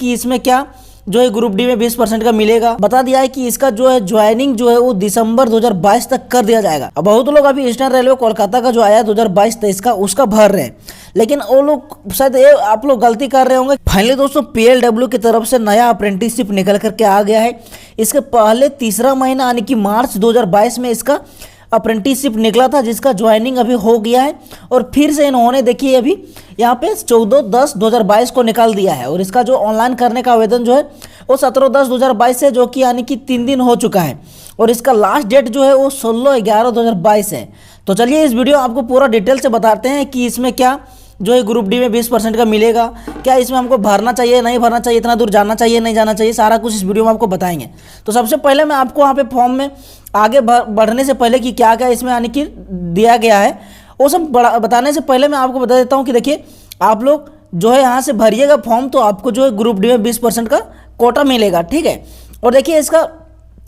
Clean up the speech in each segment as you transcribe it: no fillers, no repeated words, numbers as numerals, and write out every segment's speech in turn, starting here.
कि इसमें क्या जो है ग्रुप डी में 20% का मिलेगा। बता दिया है कि इसका जो है ज्वाइनिंग जो है वो दिसंबर 2022 तक कर दिया जाएगा। अब बहुत लोग अभी ईस्टर्न रेलवे कोलकाता का जो आया 2022-23 का उसका भर रहे हैं, लेकिन वो लोग शायद ये आप लोग गलती कर रहे होंगे। फाइनली दोस्तों PLW की तरफ से नया अप्रेंटिसशिप निकल करके आ गया है। इसके पहले तीसरा महीना यानी कि मार्च 2022 में इसका अप्रेंटिसशिप निकला था, जिसका ज्वाइनिंग अभी हो गया है और फिर से इन्होंने देखिए अभी यहाँ पे 14/10/2022 को निकाल दिया है। और इसका जो ऑनलाइन करने का आवेदन जो है वो 17/10/2022 है, जो कि यानी कि 3 दिन हो चुका है। और इसका लास्ट डेट जो है वो 16/11/2022 है। तो चलिए इस वीडियो आपको पूरा डिटेल से बताते हैं कि इसमें क्या जो है ग्रुप डी में 20% का मिलेगा, क्या इसमें हमको भरना चाहिए नहीं भरना चाहिए, इतना दूर जाना चाहिए नहीं जाना चाहिए, सारा कुछ इस वीडियो में आपको बताएंगे। तो सबसे पहले मैं आपको वहाँ पे फॉर्म में आगे बढ़ने से पहले कि क्या क्या इसमें यानी कि दिया गया है वो सब बताने से पहले मैं आपको बता देता हूँ कि देखिए आप लोग जो है यहाँ से भरिएगा फॉर्म तो आपको जो है ग्रुप डी में 20% का कोटा मिलेगा, ठीक है। और देखिए इसका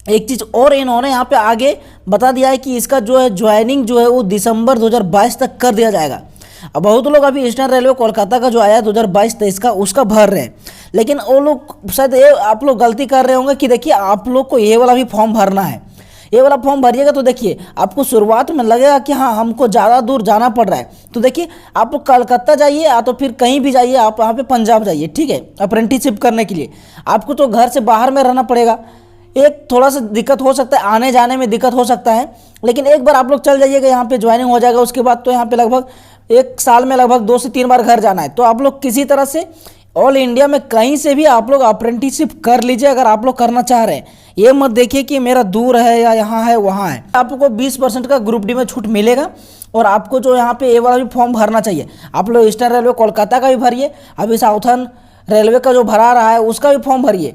एक चीज़ और इन्होंने यहाँ पे आगे बता दिया है कि इसका जो है ज्वाइनिंग जो है वो दिसंबर 2022 तक कर दिया जाएगा। अब बहुत लोग अभी ईस्टर्न रेलवे कोलकाता का जो आया 2022-23 का उसका भर रहे हैं, लेकिन वो लोग शायद ये आप लोग गलती कर रहे होंगे कि देखिए आप लोग को ये वाला भी फॉर्म भरना है। ये वाला फॉर्म भरिएगा तो देखिए आपको शुरुआत में लगेगा कि हाँ हमको ज़्यादा दूर जाना पड़ रहा है, तो देखिए आप लोग कलकत्ता जाइए या तो फिर कहीं भी जाइए, आप वहाँ पे पंजाब जाइए, ठीक है। अप्रेंटिसशिप करने के लिए आपको तो घर से बाहर में रहना पड़ेगा। एक थोड़ा सा दिक्कत हो सकता है, आने जाने में दिक्कत हो सकता है, लेकिन एक बार आप लोग चल जाइएगा यहाँ पे ज्वाइनिंग हो जाएगा। उसके बाद तो यहाँ पे लगभग 1 साल में लगभग 2 से 3 बार घर जाना है। तो आप लोग किसी तरह से ऑल इंडिया में कहीं से भी आप लोग अप्रेंटिसशिप कर लीजिए अगर आप लोग करना चाह रहे हैं। ये मत देखिए कि मेरा दूर है या यहाँ है वहाँ है। आपको 20% का ग्रुप डी में छूट मिलेगा और आपको जो यहाँ पे ये वाला भी फॉर्म भरना चाहिए। आप लोग ईस्टर्न रेलवे कोलकाता का भी भरिए, अभी साउथर्न रेलवे का जो भरा रहा है उसका भी फॉर्म भरिए,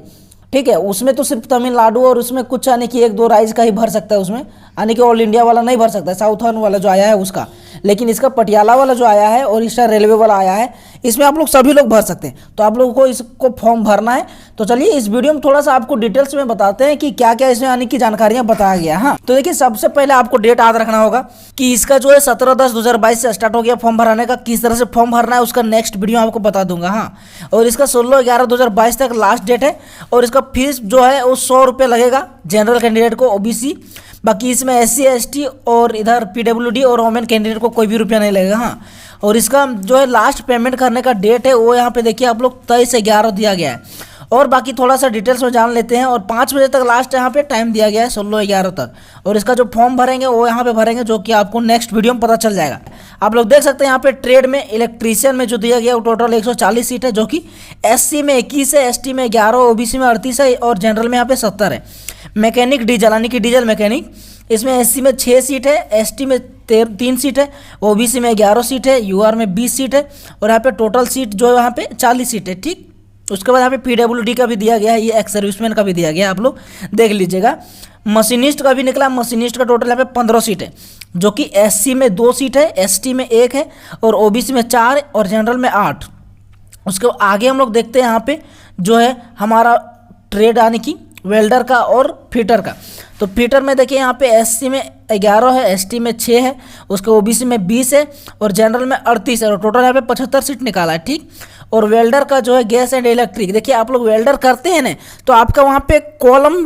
ठीक है। उसमें तो सिर्फ तमिलनाडु और उसमें कुछ यानी कि 1-2 राज्य का ही भर सकता है, उसमें यानी कि ऑल इंडिया वाला नहीं भर सकता है, साउथर्न वाला जो आया है उसका। लेकिन इसका पटियाला वाला जो आया है और ईस्टर्न रेलवे वाला आया है, इसमें आप लोग सभी लोग भर सकते हैं। तो आप लोगों को इसको फॉर्म भरना है। तो चलिए इस वीडियो में थोड़ा सा आपको डिटेल्स में बताते हैं कि क्या क्या इसमें यानी कि जानकारियां बताया गया। हाँ, तो देखिए सबसे पहले आपको डेट याद रखना होगा कि इसका जो है 17/10/2022 से स्टार्ट हो गया फॉर्म भराने का। किस तरह से फॉर्म भरना है उसका नेक्स्ट वीडियो आपको बता दूंगा। हाँ, और इसका 16/11/2022 तक लास्ट डेट है। और इसका फीस जो है वो 100 रुपये लगेगा जनरल कैंडिडेट को, OBC। बाकी इसमें SC ST और इधर PWD और वोमेन कैंडिडेट को कोई भी रुपया नहीं लगेगा। हाँ, और इसका जो है लास्ट पेमेंट करने का डेट है वो यहाँ पे देखिए आप लोग 23/11 दिया गया है। और बाकी थोड़ा सा डिटेल्स में जान लेते हैं। और 5 बजे तक लास्ट यहाँ पे टाइम दिया गया है 16/11 तक। और इसका जो फॉर्म भरेंगे वो यहाँ पे भरेंगे, जो कि आपको नेक्स्ट वीडियो में पता चल जाएगा। आप लोग देख सकते हैं यहाँ पे ट्रेड में इलेक्ट्रीशियन में जो दिया गया वो टोटल 140 सीट है, जो कि SC में 21 है, ST में 11, OBC में 38 है और जनरल में यहाँ पे 70 है। मैकेनिक डीजल यानी कि डीजल मैकेनिक, इसमें SC में 6 सीट है, ST में 3 सीट है, OBC में 11 सीट है, UR में 20 सीट है और यहाँ पे टोटल सीट जो है यहाँ पे 40 सीट है, ठीक। उसके बाद यहाँ पे PWD का भी दिया गया है, ये एक्स सर्विसमैन का भी दिया गया है, आप लोग देख लीजिएगा। मशीनिस्ट का भी निकला, मशीनिस्ट का टोटल यहाँ पे 15 सीट है, जो कि SC में 2 सीट है, ST में 1 है और OBC में 4 है और जनरल में 8। उसके आगे हम लोग देखते हैं यहाँ पे जो है हमारा ट्रेड यानी कि वेल्डर का और फिटर का। तो फिटर में देखिए यहाँ पे SC में 11 है, ST में 6 है, उसके OBC में 20 है और जनरल में 38 है और टोटल यहाँ पे 75 सीट निकाला है, ठीक। और वेल्डर का जो है गैस एंड इलेक्ट्रिक, देखिए आप लोग वेल्डर करते हैं ना, तो आपका वहाँ पे कॉलम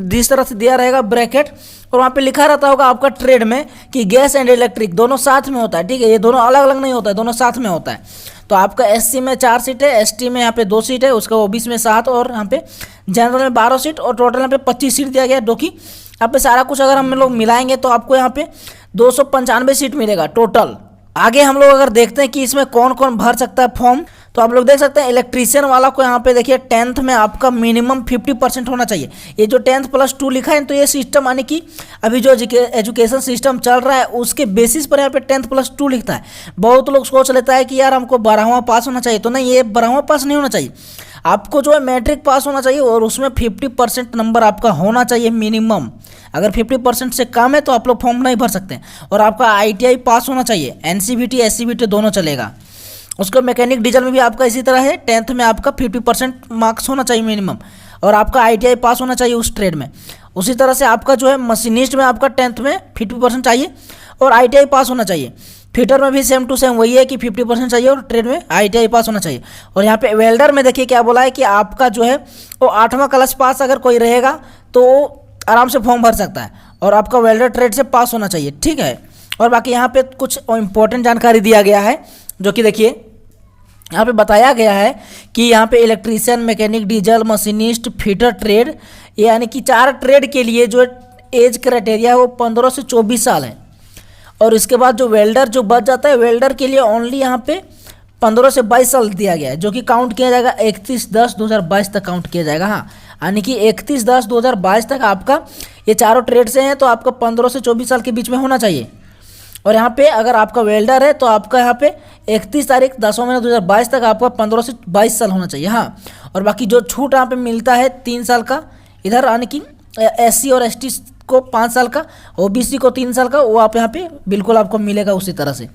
जिस तरह से दिया रहेगा ब्रैकेट, और वहाँ पे लिखा रहता होगा आपका ट्रेड में कि गैस एंड इलेक्ट्रिक दोनों साथ में होता है, ठीक है। ये दोनों अलग अलग नहीं होता है, दोनों साथ में होता है। तो आपका SC में 4 सीट है, ST में यहाँ पे 2 सीट है, उसका OBC में 7 और यहाँ पे जनरल में 12 सीट और टोटल यहाँ पे 25 सीट दिया गया है, जो कि यहाँ पे सारा कुछ अगर हम लोग मिलाएंगे तो आपको यहाँ पे 295 सीट मिलेगा टोटल। आगे हम लोग अगर देखते हैं कि इसमें कौन कौन भर सकता है फॉर्म, तो आप लोग देख सकते हैं इलेक्ट्रीशियन वाला को यहाँ पे देखिए 10th में आपका मिनिमम 50% होना चाहिए। ये जो 10th + 2 लिखा है तो ये सिस्टम यानी कि अभी जो एजुकेशन सिस्टम चल रहा है उसके बेसिस पर यहाँ पे 10th + 2 लिखता है। बहुत लोग सोच लेता है कि यार हमको 12वां पास होना चाहिए, तो नहीं, ये 12वां पास नहीं होना चाहिए, आपको जो है मैट्रिक पास होना चाहिए और उसमें 50% नंबर आपका होना चाहिए मिनिमम। अगर 50% से कम है तो आप लोग फॉर्म नहीं भर सकते। और आपका ITI पास होना चाहिए, NCVT SCVT दोनों चलेगा। उसका मैकेनिक डीजल में भी आपका इसी तरह है, 10th में आपका 50% मार्क्स होना चाहिए मिनिमम और आपका ITI पास होना चाहिए उस ट्रेड में। उसी तरह से आपका जो है मशीनिस्ट में आपका 10th में 50% चाहिए और ITI पास होना चाहिए। फिटर में भी सेम टू सेम वही है कि 50% चाहिए और ट्रेड में ITI पास होना चाहिए। और यहाँ पे वेल्डर में देखिए क्या बोला है कि आपका जो है वो 8वां क्लास पास अगर कोई रहेगा तो आराम से फॉर्म भर सकता है, और आपका वेल्डर ट्रेड से पास होना चाहिए, ठीक है। और बाकी यहाँ पे कुछ इंपॉर्टेंट जानकारी दिया गया है, जो कि देखिए यहाँ पे बताया गया है कि यहाँ पे electrician, mechanic, diesel, machinist, fitter trade, यानी कि 4 ट्रेड के लिए जो एज क्राइटेरिया है वो 15 से 24 साल है। और इसके बाद जो वेल्डर जो बच जाता है, वेल्डर के लिए ओनली यहाँ पे 15 से 22 साल दिया गया है, जो कि काउंट किया जाएगा 31/10/2022 तक काउंट किया जाएगा। हाँ, यानी कि 31/10/2022 तक आपका ये चारों ट्रेड से हैं तो आपका 15 से 24 साल के बीच में होना चाहिए। और यहाँ पे अगर आपका वेल्डर है तो आपका यहाँ पे 31 तारीख 10वां महीना 2022 तक आपका 15 से 22 साल होना चाहिए। हाँ, और बाकी जो छूट यहाँ पे मिलता है 3 साल का, इधर यानी कि SC और ST को 5 साल का, OBC को 3 साल का, वो आप यहाँ पे बिल्कुल आपको मिलेगा उसी तरह से।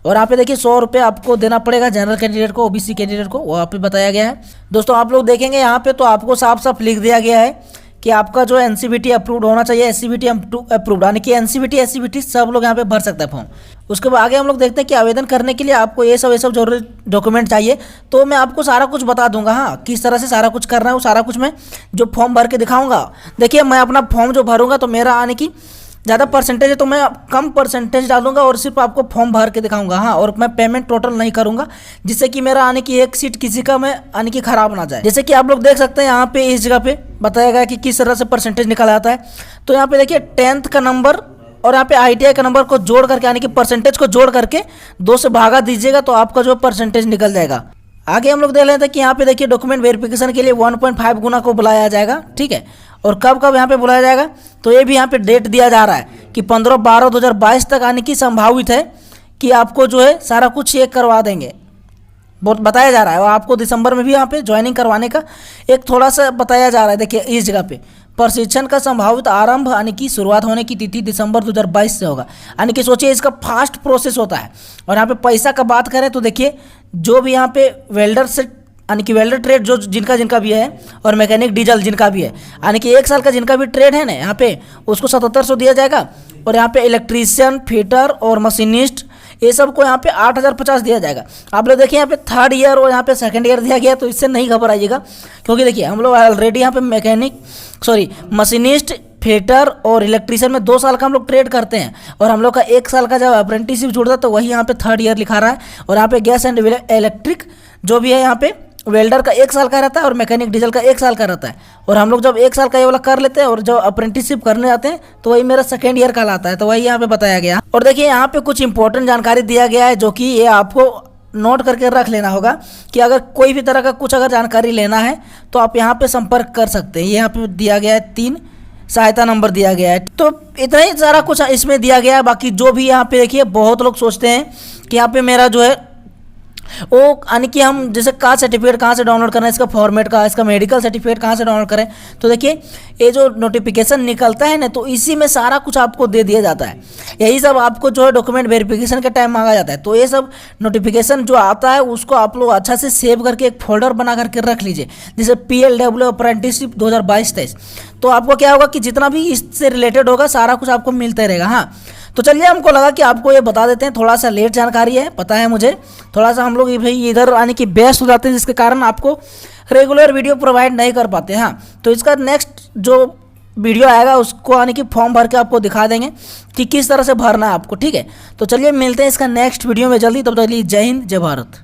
और यहाँ पे देखिए 100 रुपये आपको देना पड़ेगा जनरल कैंडिडेट को, OBC कैंडिडेट को, वो यहाँ पे बताया गया है। दोस्तों आप लोग देखेंगे यहाँ पे तो आपको साफ साफ लिख दिया गया है कि आपका जो NCVT अप्रूव्ड होना चाहिए, SCVT अप्रूव्ड, यानी कि NCVT SCVT सब लोग यहाँ पे भर सकते हैं फॉर्म। उसके बाद आगे हम लोग देखते हैं कि आवेदन करने के लिए आपको ये सब जरूरी डॉक्यूमेंट चाहिए, तो मैं आपको सारा कुछ बता दूंगा। हाँ, किस तरह से सारा कुछ करना है वो सारा कुछ मैं जो फॉर्म भर के दिखाऊंगा। देखिए मैं अपना फॉर्म जो भरूंगा तो मेरा आने की ज़्यादा परसेंटेज है तो मैं कम परसेंटेज डालूंगा और सिर्फ आपको फॉर्म भर के दिखाऊंगा। हाँ, और मैं पेमेंट टोटल नहीं करूंगा, जिससे कि मेरा आने की एक सीट किसी का मैं आने की खराब ना जाए। जैसे कि आप लोग देख सकते हैं यहाँ पे इस जगह पे बताया गया कि किस तरह से परसेंटेज निकाला जाता है। तो यहाँ पे देखिए 10th का नंबर और यहाँ पे ITI का नंबर को जोड़ करके, यानी कि परसेंटेज को जोड़ करके 2 से भागा दीजिएगा तो आपका जो परसेंटेज निकल जाएगा। आगे हम लोग देख लेते हैं कि यहाँ पे देखिए डॉक्यूमेंट वेरिफिकेशन के लिए 1.5 गुना को बुलाया जाएगा, ठीक है। और कब कब यहाँ पे बुलाया जाएगा तो ये भी यहाँ पे डेट दिया जा रहा है कि 15/12/2022 तक आने की संभावित है कि आपको जो है सारा कुछ चेक करवा देंगे, बहुत बताया जा रहा है। और आपको दिसंबर में भी यहाँ पे ज्वाइनिंग करवाने का एक थोड़ा सा बताया जा रहा है। देखिए इस जगह पे प्रशिक्षण का संभावित आरंभ यानी कि शुरुआत होने की तिथि दिसंबर 2022 से होगा, यानी कि सोचिए इसका फास्ट प्रोसेस होता है। और यहाँ पे पैसा का बात करें तो देखिए जो भी यहाँ पे वेल्डर से यानी कि वेल्डर ट्रेड जो जिनका भी है और मैकेनिक डीजल जिनका भी है, यानी कि 1 साल का जिनका भी ट्रेड है ना यहाँ पे उसको 7700 दिया जाएगा। और यहाँ पे इलेक्ट्रीशियन, फिटर और मशीनिस्ट ये सब को यहाँ पे 8050 दिया जाएगा। आप लोग देखिए यहाँ पे 3rd ईयर और यहाँ पे 2nd ईयर दिया गया, तो इससे नहीं घबराइएगा, क्योंकि देखिए हम लोग ऑलरेडी यहाँ पे मशीनिस्ट, फिटर और इलेक्ट्रीशियन में 2 साल का हम लोग ट्रेड करते हैं, और हम लोग का 1 साल का जब अप्रेंटिसशिप जुड़ता है तो वही यहाँ पे 3rd ईयर लिखा रहा है। और यहाँ पे गैस एंड इलेक्ट्रिक जो भी है यहाँ पे वेल्डर का 1 साल का रहता है और मैकेनिक डीजल का 1 साल का रहता है। और हम लोग जब 1 साल का ये वाला कर लेते हैं और जब अप्रेंटिसशिप करने जाते हैं तो वही मेरा 2nd ईयर कहलाता है, तो वही यहाँ पे बताया गया। और देखिए यहाँ पे कुछ इंपॉर्टेंट जानकारी दिया गया है जो कि ये आपको नोट करके रख लेना होगा कि अगर कोई भी तरह का कुछ अगर जानकारी लेना है तो आप यहाँ पे संपर्क कर सकते हैं। यहाँ पे दिया गया है 3 सहायता नंबर दिया गया है, तो इतना ही सारा कुछ इसमें दिया गया है। बाकी जो भी यहाँ पे देखिए बहुत लोग सोचते हैं कि यहाँ पे मेरा जो है वो यानी कि हम जैसे कास्ट सर्टिफिकेट कहाँ से डाउनलोड करना है, इसका फॉर्मेट का, इसका मेडिकल सर्टिफिकेट कहाँ से डाउनलोड करें, तो देखिए ये जो नोटिफिकेशन निकलता है ना तो इसी में सारा कुछ आपको दे दिया जाता है। यही सब आपको जो है डॉक्यूमेंट वेरिफिकेशन के टाइम मांगा जाता है। तो ये सब नोटिफिकेशन जो आता है उसको आप लोग अच्छा से सेव करके एक फोल्डर बना करके रख लीजिए, जैसे PLW अप्रेंटिसशिप 2022-23। तो आपको क्या होगा कि जितना भी इससे रिलेटेड होगा सारा कुछ आपको मिलते रहेगा। हाँ, तो चलिए हमको लगा कि आपको ये बता देते हैं, थोड़ा सा लेट जानकारी है पता है मुझे, थोड़ा सा हम लोग भाई इधर आने की व्यस्त हो जाते हैं जिसके कारण आपको रेगुलर वीडियो प्रोवाइड नहीं कर पाते। हाँ, तो इसका नेक्स्ट जो वीडियो आएगा उसको आने की फॉर्म भर के आपको दिखा देंगे कि किस तरह से भरना है आपको, ठीक है। तो चलिए मिलते हैं इसका नेक्स्ट वीडियो में जल्दी, तब तक के लिए जय हिंद जय भारत।